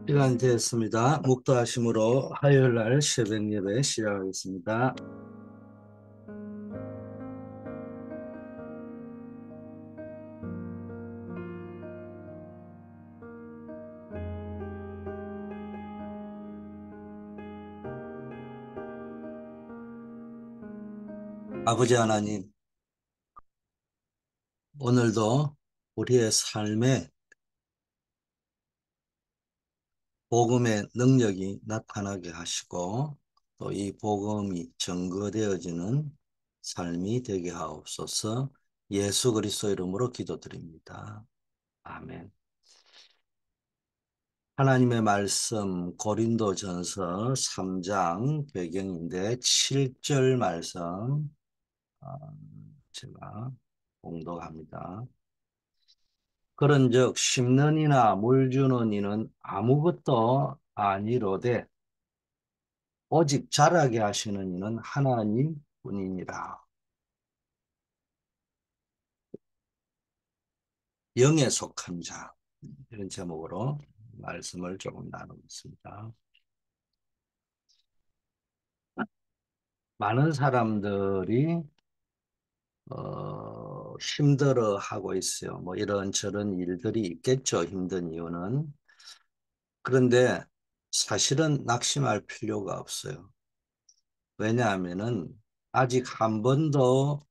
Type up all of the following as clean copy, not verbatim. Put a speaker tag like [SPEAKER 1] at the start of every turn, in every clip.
[SPEAKER 1] 시간 되었습니다. 묵도하심으로 화요일 날 새벽 예배 시작하겠습니다. 아버지 하나님, 오늘도 우리의 삶에 복음의 능력이 나타나게 하시고 또 이 복음이 증거되어지는 삶이 되게 하옵소서. 예수 그리스도 이름으로 기도드립니다. 아멘. 하나님의 말씀 고린도전서 3장 배경인데 7절 말씀 아, 제가 공독합니다. 그런즉 심는 이나 물 주는 이는 아무것도 아니로되 오직 자라게 하시는 이는 하나님 뿐이니라. 영에 속한 자, 이런 제목으로 말씀을 조금 나누겠습니다. 많은 사람들이 힘들어 하고 있어요. 뭐 이런저런 일들이 있겠죠. 힘든 이유는. 그런데 사실은 낙심할 필요가 없어요. 왜냐하면은 아직 한 번도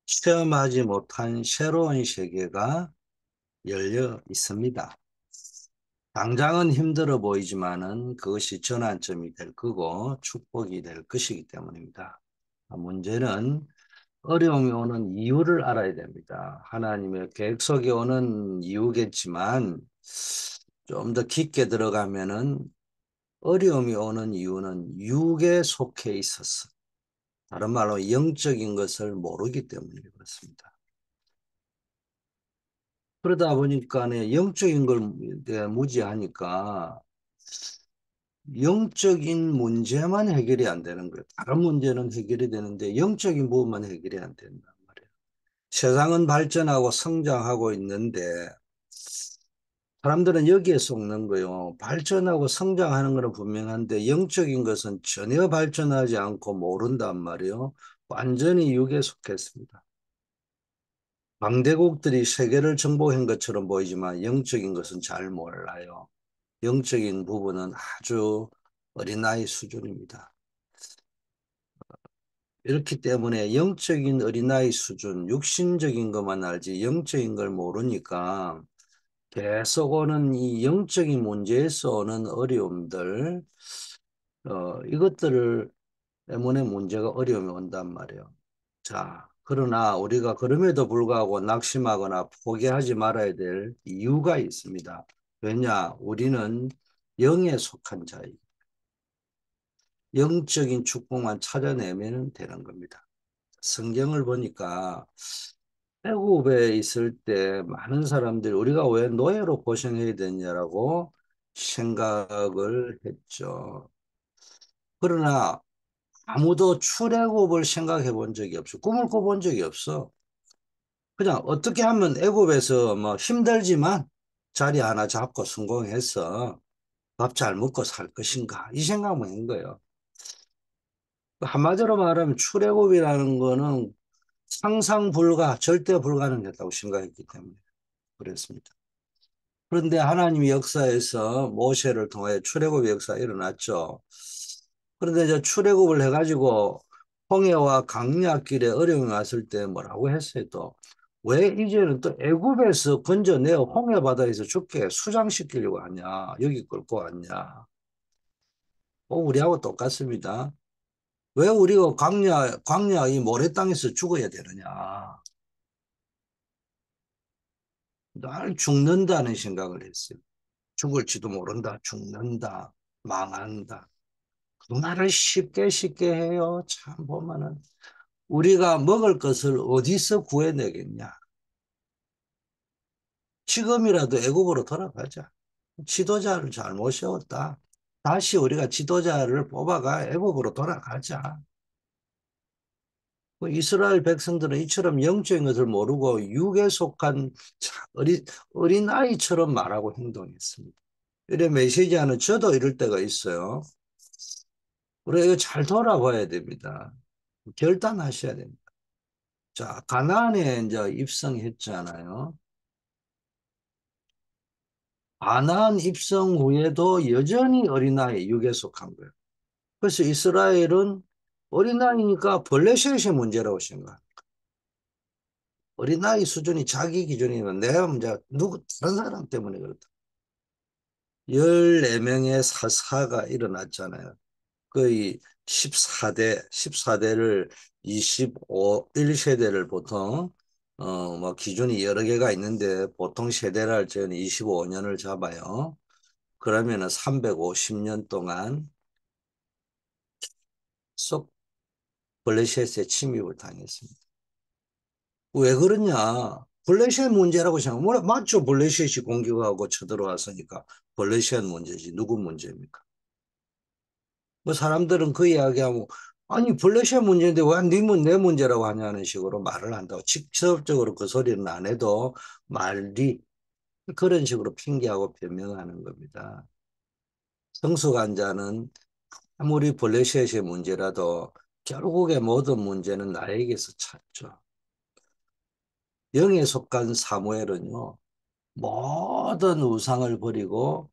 [SPEAKER 1] 체험하지 못한 새로운 세계가 열려 있습니다. 당장은 힘들어 보이지만은 그것이 전환점이 될 거고 축복이 될 것이기 때문입니다. 문제는 어려움이 오는 이유를 알아야 됩니다. 하나님의 계획 속에 오는 이유겠지만 좀 더 깊게 들어가면은 어려움이 오는 이유는 육에 속해 있었어. 다른 말로 영적인 것을 모르기 때문에 그렇습니다. 그러다 보니까 영적인 걸 무지하니까 영적인 문제만 해결이 안 되는 거예요. 다른 문제는 해결이 되는데 영적인 부분만 해결이 안 된단 말이에요. 세상은 발전하고 성장하고 있는데 사람들은 여기에 속는 거예요. 발전하고 성장하는 것은 분명한데 영적인 것은 전혀 발전하지 않고 모른단 말이에요. 완전히 육에 속했습니다. 강대국들이 세계를 정복한 것처럼 보이지만 영적인 것은 잘 몰라요. 영적인 부분은 아주 어린아이 수준입니다. 이렇기 때문에 영적인 어린아이 수준, 육신적인 것만 알지 영적인 걸 모르니까 계속 오는 이 영적인 문제에서 오는 어려움들, 이것들을 때문에 문제가 어려움이 온단 말이에요. 자, 그러나 우리가 그럼에도 불구하고 낙심하거나 포기하지 말아야 될 이유가 있습니다. 왜냐? 우리는 영에 속한 자이고 영적인 축복만 찾아내면 되는 겁니다. 성경을 보니까 애굽에 있을 때 많은 사람들이 우리가 왜 노예로 고생해야 되냐라고 생각을 했죠. 그러나 아무도 출애굽을 생각해 본 적이 없어. 꿈을 꿔본 적이 없어. 그냥 어떻게 하면 애굽에서 뭐 힘들지만 자리 하나 잡고 성공해서 밥 잘 먹고 살 것인가 이 생각만 한 거예요. 한마디로 말하면 출애굽이라는 거는 상상 불가, 절대 불가능했다고 생각했기 때문에 그랬습니다. 그런데 하나님의 역사에서 모세를 통해 출애굽의 역사가 일어났죠. 그런데 이제 출애굽을 해가지고 홍해와 강약길에 어려움이 왔을 때 뭐라고 했어요 또? 왜 이제는 또 애굽에서 건져내어 홍해 바다에서 죽게 수장시키려고 하냐? 여기 끌고 왔냐? 우리하고 똑같습니다. 왜 우리가 광야 이 모래 땅에서 죽어야 되느냐? 날 죽는다는 생각을 했어요. 죽을지도 모른다, 죽는다, 망한다. 그 말을 쉽게 쉽게 해요. 참 보면은 우리가 먹을 것을 어디서 구해내겠냐? 지금이라도 애국으로 돌아가자. 지도자를 잘못 세웠다. 다시 우리가 지도자를 뽑아가 애국으로 돌아가자. 이스라엘 백성들은 이처럼 영적인 것을 모르고 육에 속한 어린아이처럼 말하고 행동했습니다. 이래 메시지하는 저도 이럴 때가 있어요. 우리가 이거 잘 돌아봐야 됩니다. 결단하셔야 됩니다. 자, 가나안에 이제 입성했잖아요. 가나안 입성 후에도 여전히 어린아이 육에 속한 거예요. 그래서 이스라엘은 어린아이니까 블레셋의 문제라고 생각합니다. 어린아이 수준이 자기 기준이면 내가 이제 누구 다른 사람 때문에 그렇다. 14명의 사사가 일어났잖아요. 거의 14대를 1세대를 보통 뭐 기준이 여러 개가 있는데 보통 세대를 할 때는 25년을 잡아요. 그러면은 350년 동안 쏙 블레셋의 침입을 당했습니다. 왜 그러냐? 블레셋 문제라고 생각하면 뭐라 맞죠? 블레셋이 공격하고 쳐들어왔으니까 블레셋 문제지 누구 문제입니까? 뭐 사람들은 그 이야기하면 아니 블레셋 문제인데 왜 님은 내 문제라고 하냐는 식으로 말을 한다고 직접적으로 그 소리는 안 해도 말이 그런 식으로 핑계하고 변명하는 겁니다. 성숙한 자는 아무리 블레셋의 문제라도 결국에 모든 문제는 나에게서 찾죠. 영에 속한 사무엘은요 모든 우상을 버리고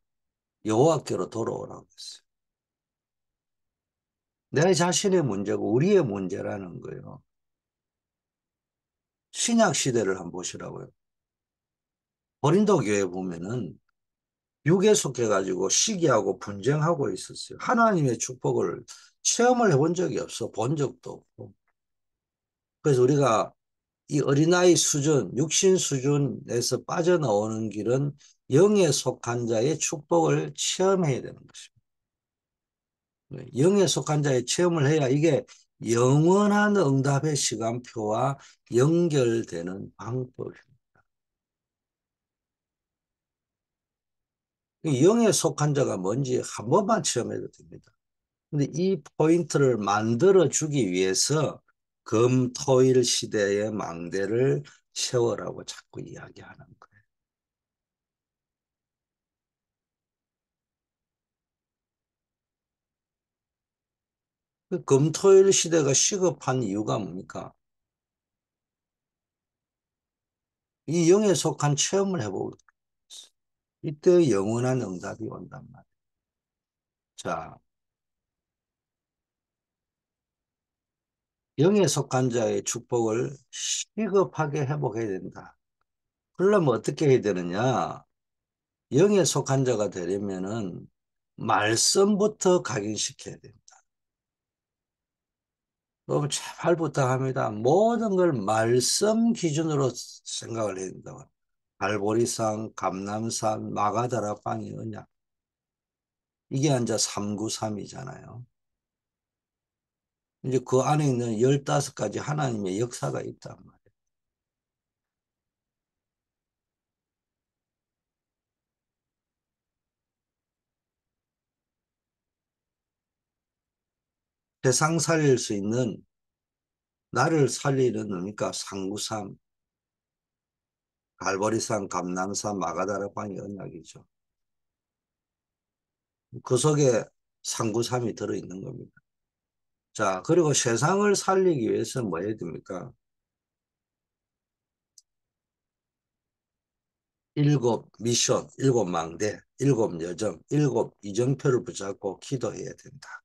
[SPEAKER 1] 여호와께로 돌아오라고 했어요. 내 자신의 문제고 우리의 문제라는 거예요. 신약 시대를 한번 보시라고요. 고린도 교회 보면은 육에 속해가지고 시기하고 분쟁하고 있었어요. 하나님의 축복을 체험을 해본 적이 없어. 본 적도 없고. 그래서 우리가 이 어린아이 수준, 육신 수준에서 빠져나오는 길은 영에 속한 자의 축복을 체험해야 되는 것입니다. 영에 속한 자의 체험을 해야 이게 영원한 응답의 시간표와 연결되는 방법입니다. 영에 속한 자가 뭔지 한 번만 체험해도 됩니다. 근데 이 포인트를 만들어 주기 위해서 금토일 시대의 망대를 세워라고 자꾸 이야기하는 거예요. 그 금토일 시대가 시급한 이유가 뭡니까? 이 영에 속한 체험을 해보고 이때 영원한 응답이 온단 말이에요. 자, 영에 속한 자의 축복을 시급하게 회복해야 된다. 그러려면 어떻게 해야 되느냐? 영에 속한 자가 되려면은 말씀부터 각인시켜야 됩니다. 너무 제발 부탁합니다. 모든 걸 말씀 기준으로 생각을 해야 된다고. 갈보리산, 감람산, 마가다락방이 언약. 이게 이제 393이잖아요. 이제 그 안에 있는 15가지 하나님의 역사가 있단 말이에요. 세상 살릴 수 있는 나를 살리는 의미가 상구삼, 갈보리산, 감람산, 마가다락방이 언약이죠. 그 속에 상구삼이 들어있는 겁니다. 자, 그리고 세상을 살리기 위해서 뭐 해야 됩니까? 일곱 미션, 일곱 망대, 일곱 여정, 일곱 이정표를 붙잡고 기도해야 된다.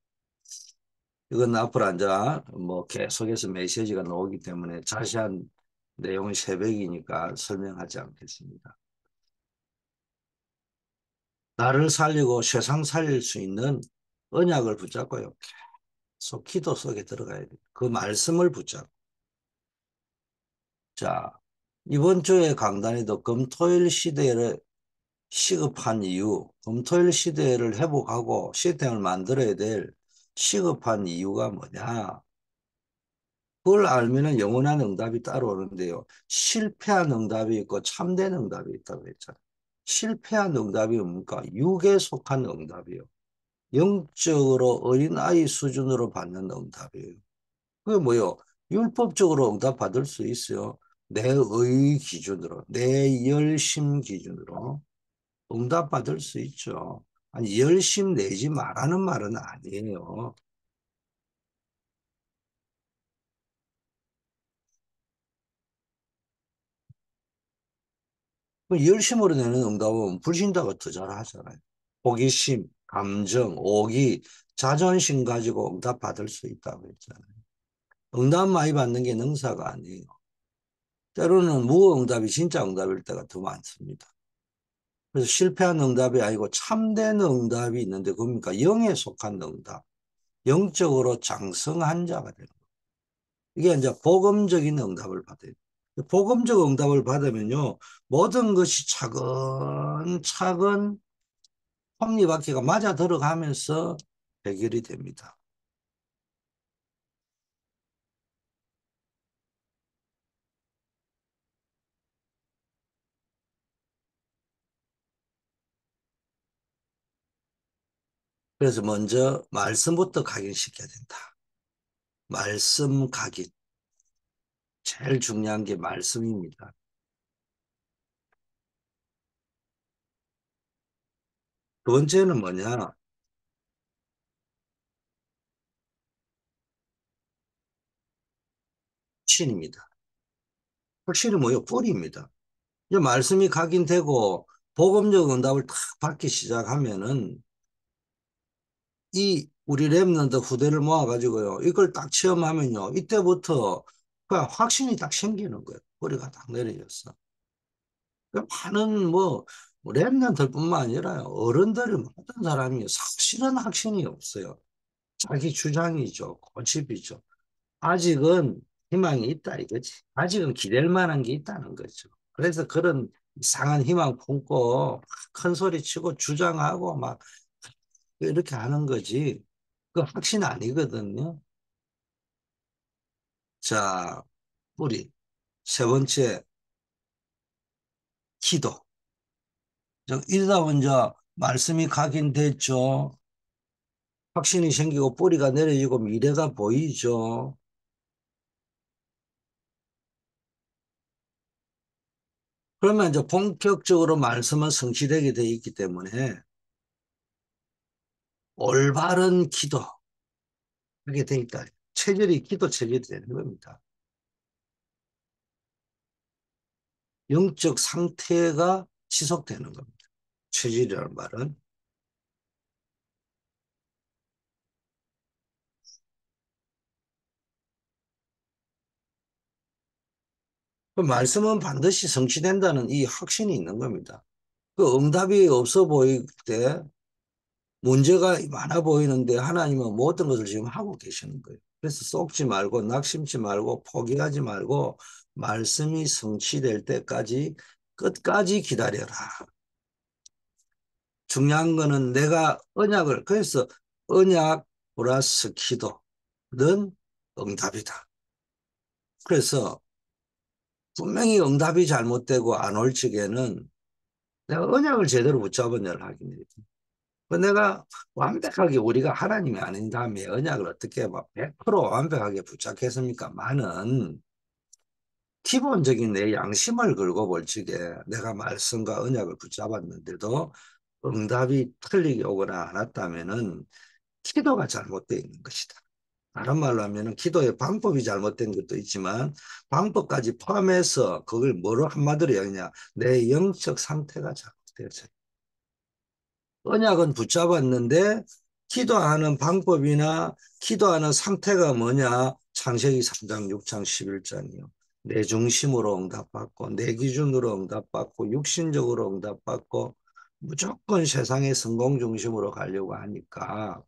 [SPEAKER 1] 이건 앞으로 앉아 뭐 계속해서 메시지가 나오기 때문에 자세한 내용은 새벽이니까 설명하지 않겠습니다. 나를 살리고 세상 살릴 수 있는 언약을 붙잡고요. 계속 기도 속에 들어가야 돼요. 그 말씀을 붙잡고. 자, 이번 주에 강단에도 금토일 시대를 시급한 이유, 검토일 시대를 회복하고 시스템을 만들어야 될 시급한 이유가 뭐냐? 그걸 알면은 영원한 응답이 따라오는데요. 실패한 응답이 있고 참된 응답이 있다고 했잖아요. 실패한 응답이 뭡니까? 육에 속한 응답이요. 영적으로 어린아이 수준으로 받는 응답이에요. 그게 뭐요? 율법적으로 응답받을 수 있어요. 내 의 기준으로, 내 열심 기준으로. 응답받을 수 있죠. 아니, 열심 내지 말라는 말은 아니에요. 그 열심으로 내는 응답은 불신자가 더 잘하잖아요. 호기심, 감정, 오기, 자존심 가지고 응답받을 수 있다고 했잖아요. 응답 많이 받는 게 능사가 아니에요. 때로는 무응답이 진짜 응답일 때가 더 많습니다. 그래서 실패한 응답이 아니고 참된 응답이 있는데 그겁니까? 영에 속한 응답. 영적으로 장성한 자가 되는 거예요. 이게 이제 복음적인 응답을 받아요. 복음적 응답을 받으면요, 모든 것이 차근차근 톱니바퀴가 맞아 들어가면서 해결이 됩니다. 그래서 먼저 말씀부터 각인시켜야 된다. 말씀 각인. 제일 중요한 게 말씀입니다. 두 번째는 뭐냐? 확신입니다. 확신이 뭐예요? 뿌리입니다. 이제 말씀이 각인되고 복음적 응답을 탁 받기 시작하면은 이 우리 랩런트 후대를 모아가지고요. 이걸 딱 체험하면요. 이때부터 그냥 확신이 딱 생기는 거예요. 뿌리가 딱 내려졌어. 그 많은 뭐 랩런트뿐만 아니라요. 어른들이 모든 사람이 사실은 확신이 없어요. 자기 주장이죠. 고집이죠. 아직은 희망이 있다 이거지. 아직은 기댈 만한 게 있다는 거죠. 그래서 그런 이상한 희망 품고 큰 소리 치고 주장하고 막 이렇게 하는 거지. 그 확신 아니거든요. 자, 우리 세 번째 기도. 이러다 먼저 말씀이 각인됐죠. 확신이 생기고 뿌리가 내려지고 미래가 보이죠. 그러면 이제 본격적으로 말씀은 성취되게 돼 있기 때문에 올바른 기도 하게 돼 있다. 체질이 기도 체질이 되는 겁니다. 영적 상태가 지속되는 겁니다. 체질이라는 말은. 그 말씀은 반드시 성취된다는 이 확신이 있는 겁니다. 그 응답이 없어 보일 때 문제가 많아 보이는데 하나님은 모든 것을 지금 하고 계시는 거예요. 그래서 속지 말고 낙심치 말고 포기하지 말고 말씀이 성취될 때까지 끝까지 기다려라. 중요한 거는 내가 언약을 그래서 언약 플러스 기도는 응답이다. 그래서 분명히 응답이 잘못되고 안 올 적에는 내가 언약을 제대로 붙잡은 일을 하긴 해요. 내가 완벽하게 우리가 하나님이 아닌 다음에 언약을 어떻게 막 100% 완벽하게 붙잡겠습니까? 많은 기본적인 내 양심을 걸고 볼 적에 내가 말씀과 언약을 붙잡았는데도 응답이 틀리게 오거나 안 왔다면은 기도가 잘못되어 있는 것이다. 다른 말로 하면은 기도의 방법이 잘못된 것도 있지만 방법까지 포함해서 그걸 뭐로 한마디로 여기냐 내 영적 상태가 잘못되어져. 언약은 붙잡았는데 기도하는 방법이나 기도하는 상태가 뭐냐? 창세기 3장, 6장, 11장이요. 내 중심으로 응답받고 내 기준으로 응답받고 육신적으로 응답받고 무조건 세상의 성공 중심으로 가려고 하니까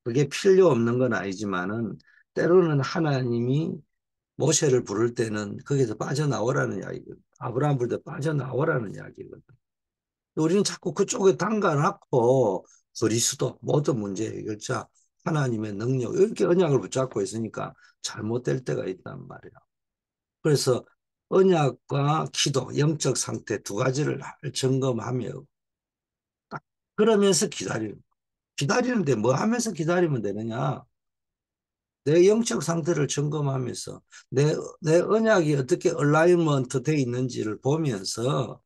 [SPEAKER 1] 그게 필요 없는 건 아니지만은 때로는 하나님이 모세를 부를 때는 거기서 빠져나오라는 이야기거든. 아브라함 부를 때 빠져나오라는 이야기거든. 우리는 자꾸 그쪽에 담가놓고 그리스도 모든 문제 해결자 하나님의 능력 이렇게 언약을 붙잡고 있으니까 잘못될 때가 있단 말이야. 그래서 언약과 기도, 영적 상태 두 가지를 점검하며 딱 그러면서 기다리는. 기다리는데 뭐 하면서 기다리면 되느냐? 내 영적 상태를 점검하면서 내 언약이 어떻게 얼라이먼트 돼 있는지를 보면서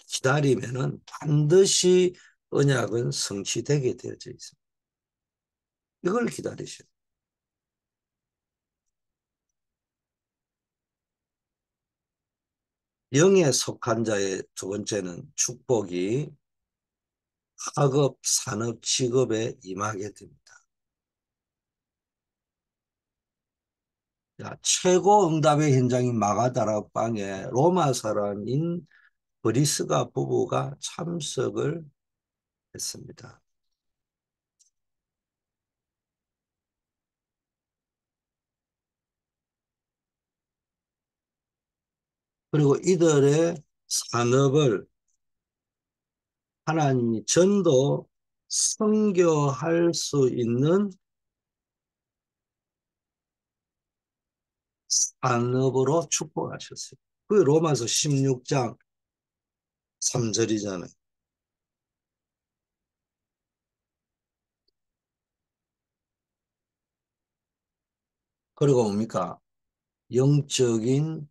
[SPEAKER 1] 기다리면은 반드시 언약은 성취되게 되어져 있습니다. 이걸 기다리셔야 돼요. 영에 속한 자의 두 번째는 축복이 학업, 산업, 직업에 임하게 됩니다. 자, 최고 응답의 현장인 마가다라 방에 로마 사람인 브리스가 부부가 참석을 했습니다. 그리고 이들의 산업을 하나님이 전도 선교할 수 있는 산업으로 축복하셨어요. 그게 로마서 16장 3절이잖아요. 그리고 뭡니까? 영적인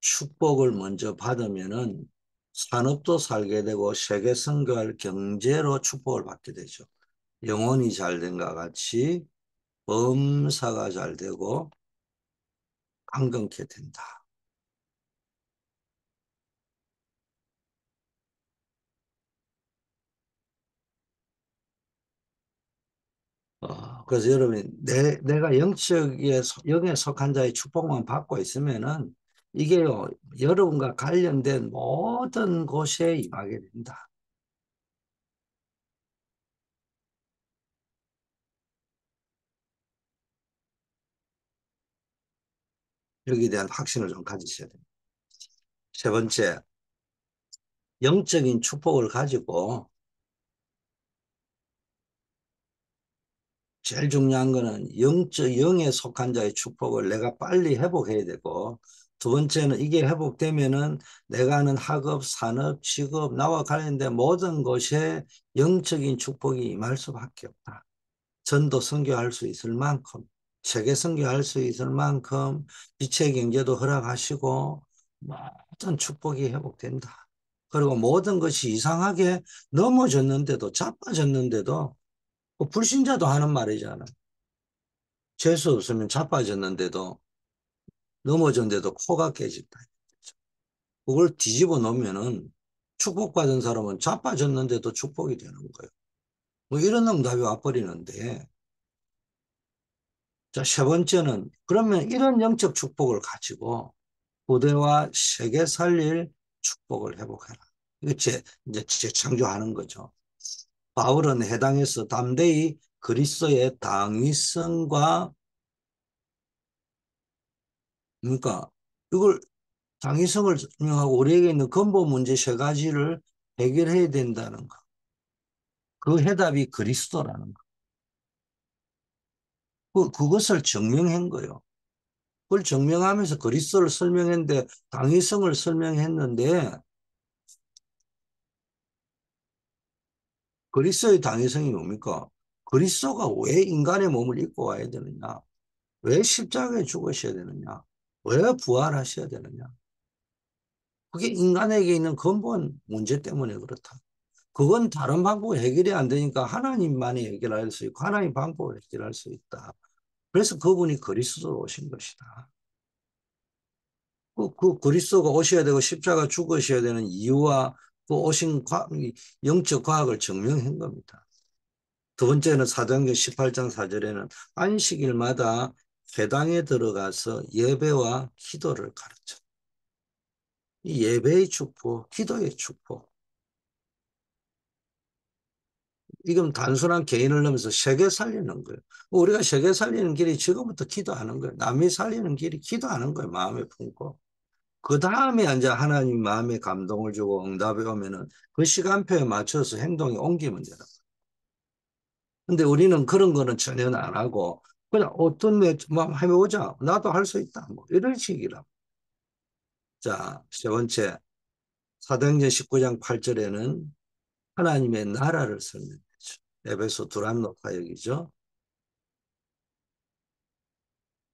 [SPEAKER 1] 축복을 먼저 받으면은 산업도 살게 되고 세계 선교할 경제로 축복을 받게 되죠. 영혼이 잘 된 것 같이 범사가 잘 되고 강건케 된다. 그래서 여러분이 내가 영에 속한 자의 축복만 받고 있으면은 이게요, 여러분과 관련된 모든 곳에 임하게 된다. 여기에 대한 확신을 좀 가지셔야 됩니다. 세 번째, 영적인 축복을 가지고 제일 중요한 거는 영에 속한 자의 축복을 내가 빨리 회복해야 되고, 두 번째는 이게 회복되면은 내가 하는 학업, 산업, 직업, 나와 관련된 모든 것에 영적인 축복이 임할 수밖에 없다. 전도 선교할 수 있을 만큼, 세계 선교할 수 있을 만큼 빛의 경제도 허락하시고 모든 축복이 회복된다. 그리고 모든 것이 이상하게 넘어졌는데도, 자빠졌는데도, 불신자도 하는 말이잖아. 재수 없으면 자빠졌는데도, 넘어졌는데도 코가 깨진다. 그걸 뒤집어 놓으면은 축복받은 사람은 자빠졌는데도 축복이 되는 거예요. 뭐 이런 응답이 와버리는데, 자, 세 번째는 그러면 이런 영적 축복을 가지고 부대와 세계 살릴 축복을 회복해라. 이거 이제 재창조하는 거죠. 바울은 해당해서 담대히 그리스도의 당위성과, 그러니까 이걸 당위성을 설명하고 우리에게 있는 근본 문제 세 가지를 해결해야 된다는 거. 그 해답이 그리스도라는 거. 그것을 증명한 거예요. 그걸 증명하면서 그리스도를 설명했는데, 당위성을 설명했는데, 그리스도의 당위성이 뭡니까? 그리스도가 왜 인간의 몸을 입고 와야 되느냐? 왜 십자가에 죽으셔야 되느냐? 왜 부활하셔야 되느냐? 그게 인간에게 있는 근본 문제 때문에 그렇다. 그건 다른 방법으로 해결이 안 되니까 하나님만이 해결할 수 있고 하나님 방법으로 해결할 수 있다. 그래서 그분이 그리스도로 오신 것이다. 그 그리스도가 오셔야 되고 십자가 죽으셔야 되는 이유와 그 오신 영적 과학을 증명한 겁니다. 두 번째는 사도행전 18장 4절에는 안식일마다 회당에 들어가서 예배와 기도를 가르쳐. 이 예배의 축복, 기도의 축복. 이건 단순한 개인을 넘어서 세계 살리는 거예요. 우리가 세계 살리는 길이 지금부터 기도하는 거예요. 남이 살리는 길이 기도하는 거예요. 마음에 품고. 그 다음에 이제 하나님 마음에 감동을 주고 응답이 오면은 그 시간표에 맞춰서 행동이 옮기면 되는 거예요. 근데 우리는 그런 거는 전혀 안 하고 그냥 어떤 뭐 해보자. 나도 할 수 있다. 뭐 이런 식이라. 자, 세 번째. 사도행전 19장 8절에는 하나님의 나라를 설명했죠. 에베소 두란노 사역이죠.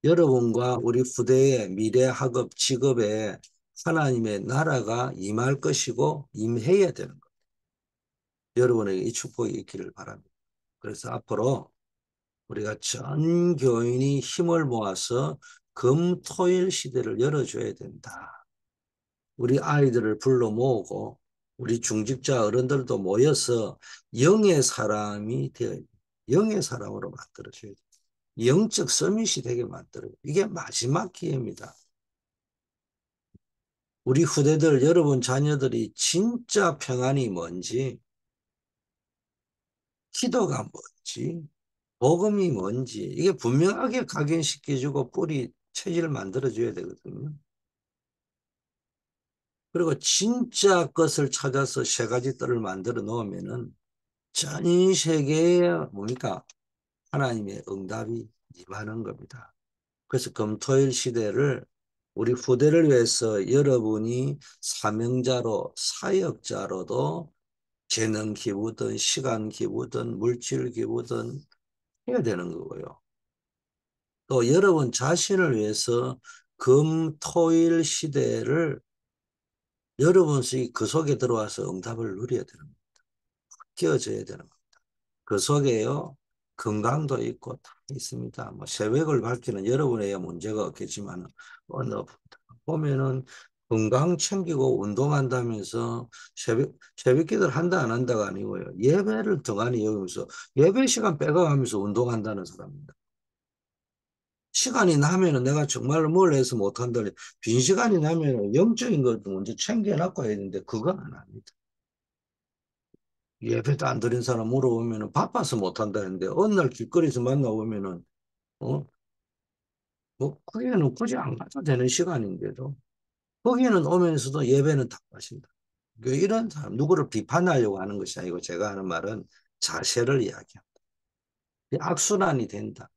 [SPEAKER 1] 여러분과 우리 후대의 미래 학업 직업에 하나님의 나라가 임할 것이고 임해야 되는 것. 여러분에게 이 축복이 있기를 바랍니다. 그래서 앞으로 우리가 전 교인이 힘을 모아서 금토일 시대를 열어줘야 된다. 우리 아이들을 불러 모으고 우리 중직자 어른들도 모여서 영의 사람이 되어 영의 사람으로 만들어줘야 돼. 영적 서밋이 되게 만들어요. 이게 마지막 기회입니다. 우리 후대들, 여러분 자녀들이 진짜 평안이 뭔지, 기도가 뭔지, 복음이 뭔지 이게 분명하게 각인시켜주고 뿌리 체질을 만들어줘야 되거든요. 그리고 진짜 것을 찾아서 세 가지 뜰을 만들어 놓으면은 전 세계에 뭡니까? 하나님의 응답이 임하는 겁니다. 그래서 금토일 시대를 우리 후대를 위해서 여러분이 사명자로 사역자로도 재능 기부든 시간 기부든 물질 기부든 해야 되는 거고요. 또 여러분 자신을 위해서 금토일 시대를 여러분이 그 속에 들어와서 응답을 누려야 되는 거예요. 끼어져야 되는 거예요. 그 속에요, 건강도 있고 다 있습니다. 뭐 새벽을 밝히는 여러분에야 문제가 없겠지만 어느 보면은 건강 챙기고 운동한다면서 새벽 기도를 한다 안 한다가 아니고요. 예배를 등한히 여기면서 예배 시간 빼가면서 운동한다는 사람입니다. 시간이 나면은 내가 정말로 뭘 해서 못한다니 빈 시간이 나면은 영적인 것도 먼저 챙겨놓고 해야 되는데 그거 안 합니다. 예배도 안 드린 사람 물어보면은 바빠서 못한다는데 어느 날 길거리에서 만나보면은 뭐 거기에는 굳이 안 가도 되는 시간인데도 거기는 오면서도 예배는 다 빠진다. 그러니까 이런 사람 누구를 비판하려고 하는 것이 아니고 제가 하는 말은 자세를 이야기합니다. 악순환이 된다.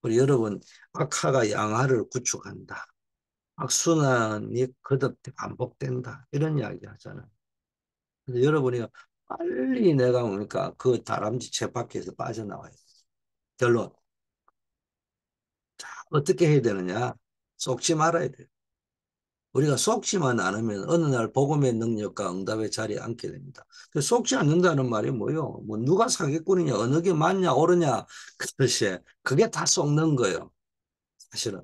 [SPEAKER 1] 우리 여러분 악화가 양화를 구축한다. 악순환이 거듭 반복된다. 이런 이야기 하잖아요. 그래서 여러분이 빨리 내가 뭡니까 그 다람쥐 채 밖에서 빠져나와야 돼. 결론 어떻게 해야 되느냐? 속지 말아야 돼요. 우리가 속지만 않으면 어느 날 복음의 능력과 응답의 자리에 앉게 됩니다. 그 속지 않는다는 말이 뭐요? 뭐 누가 사기꾼이냐, 어느 게 맞냐, 옳으냐, 그것이 그게 다 속는 거예요. 사실은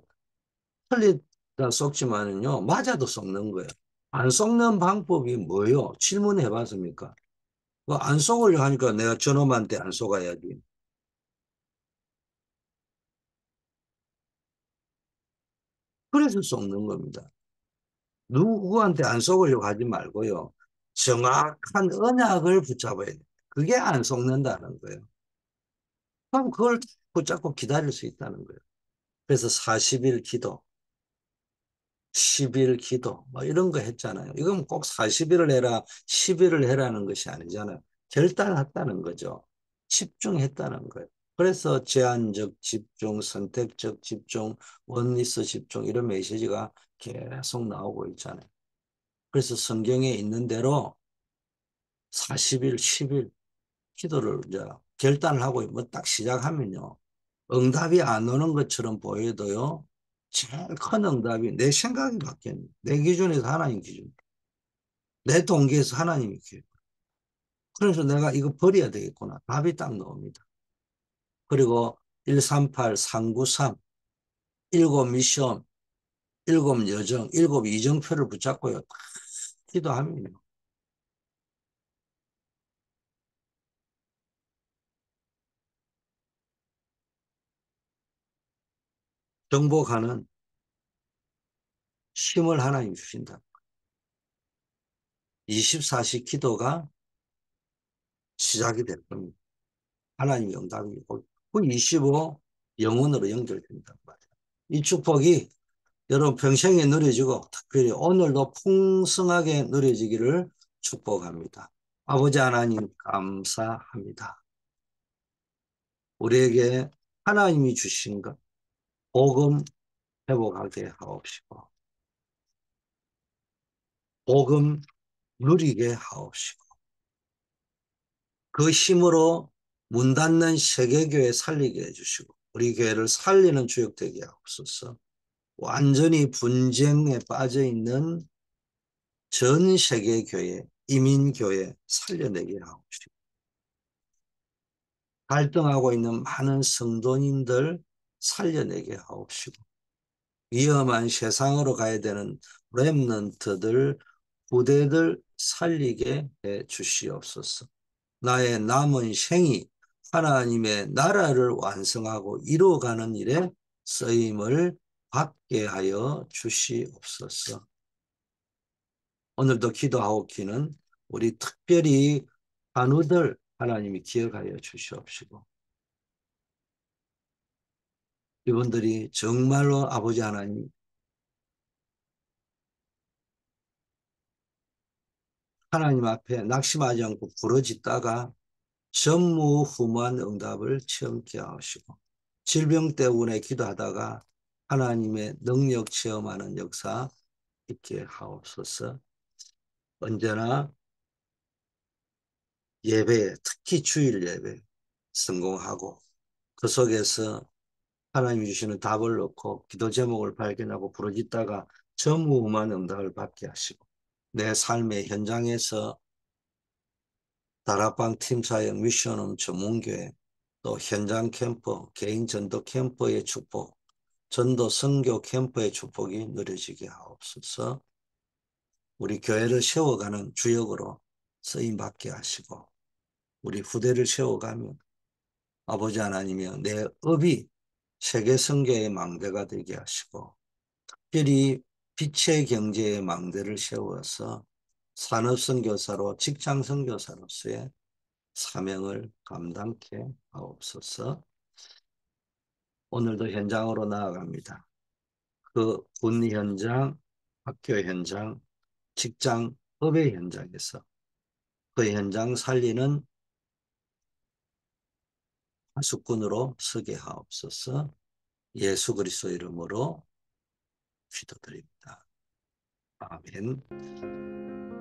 [SPEAKER 1] 틀리다 속지만은요, 맞아도 속는 거예요. 안 속는 방법이 뭐요? 질문해 봤습니까? 뭐안 속으려 하니까 내가 저놈한테 안 속아야지. 그래서 속는 겁니다. 누구한테 안 속으려고 하지 말고요. 정확한 언약을 붙잡아야 돼. 그게 안 속는다는 거예요. 그럼 그걸 붙잡고 기다릴 수 있다는 거예요. 그래서 40일 기도, 10일 기도, 뭐 이런 거 했잖아요. 이건 꼭 40일을 해라, 10일을 해라는 것이 아니잖아요. 결단했다는 거죠. 집중했다는 거예요. 그래서 제한적 집중, 선택적 집중, 원리스 집중 이런 메시지가 계속 나오고 있잖아요. 그래서 성경에 있는 대로 40일, 10일 기도를 이제 결단을 하고 뭐 딱 시작하면요. 응답이 안 오는 것처럼 보여도요. 제일 큰 응답이 내 생각이 바뀌는 내 기준에서 하나님 기준, 내 동기에서 하나님이 기준. 그래서 내가 이거 버려야 되겠구나. 답이 딱 나옵니다. 그리고 138, 393, 일곱 미션, 일곱 여정, 일곱 이정표를 붙잡고요. 기도하면요. 정복하는 힘을 하나님 주신다. 24시 기도가 시작이 될 겁니다. 하나님의 응답이고 그 25 영혼으로 연결된단 말이에요. 이 축복이 여러분 평생에 누려지고 특별히 오늘도 풍성하게 누려지기를 축복합니다. 아버지 하나님 감사합니다. 우리에게 하나님이 주신 것 복음 회복하게 하옵시고 복음 누리게 하옵시고 그 힘으로 문 닫는 세계교회 살리게 해주시고 우리 교회를 살리는 주역 되게 하옵소서. 완전히 분쟁에 빠져 있는 전 세계 교회, 이민교회 살려내게 하고 싶고, 갈등하고 있는 많은 성도님들 살려내게 하옵시고, 위험한 세상으로 가야 되는 렘넌트들, 부대들 살리게 해 주시옵소서. 나의 남은 생이 하나님의 나라를 완성하고 이루어가는 일에 쓰임을 받게 하여 주시옵소서. 오늘도 기도하옵기는 우리 특별히 한우들 하나님이 기억하여 주시옵시고, 이분들이 정말로 아버지 하나님 하나님 앞에 낙심하지 않고 부르짖다가 전무후무한 응답을 체험케 하시고, 질병 때문에 기도하다가 하나님의 능력 체험하는 역사 있게 하옵소서. 언제나 예배, 특히 주일 예배 성공하고, 그 속에서 하나님이 주시는 답을 넣고 기도 제목을 발견하고 부르짖다가 전무후무한 응답을 받게 하시고, 내 삶의 현장에서 다락방 팀사역 미션홈 전문교회, 또 현장 캠프, 개인 전도 캠프의 축복, 전도 선교 캠프의 축복이 누려지게 하옵소서. 우리 교회를 세워가는 주역으로 쓰임받게 하시고, 우리 후대를 세워가며 아버지 하나님이여 내 업이 세계 선교의 망대가 되게 하시고, 특별히 빛의 경제의 망대를 세워서 산업선교사로 직장선교사로서의 사명을 감당케 하옵소서. 오늘도 현장으로 나아갑니다. 그 군 현장, 학교 현장, 직장, 업의 현장에서 그 현장 살리는 하수꾼으로 서게 하옵소서. 예수 그리스도 이름으로 기도드립니다. 아멘.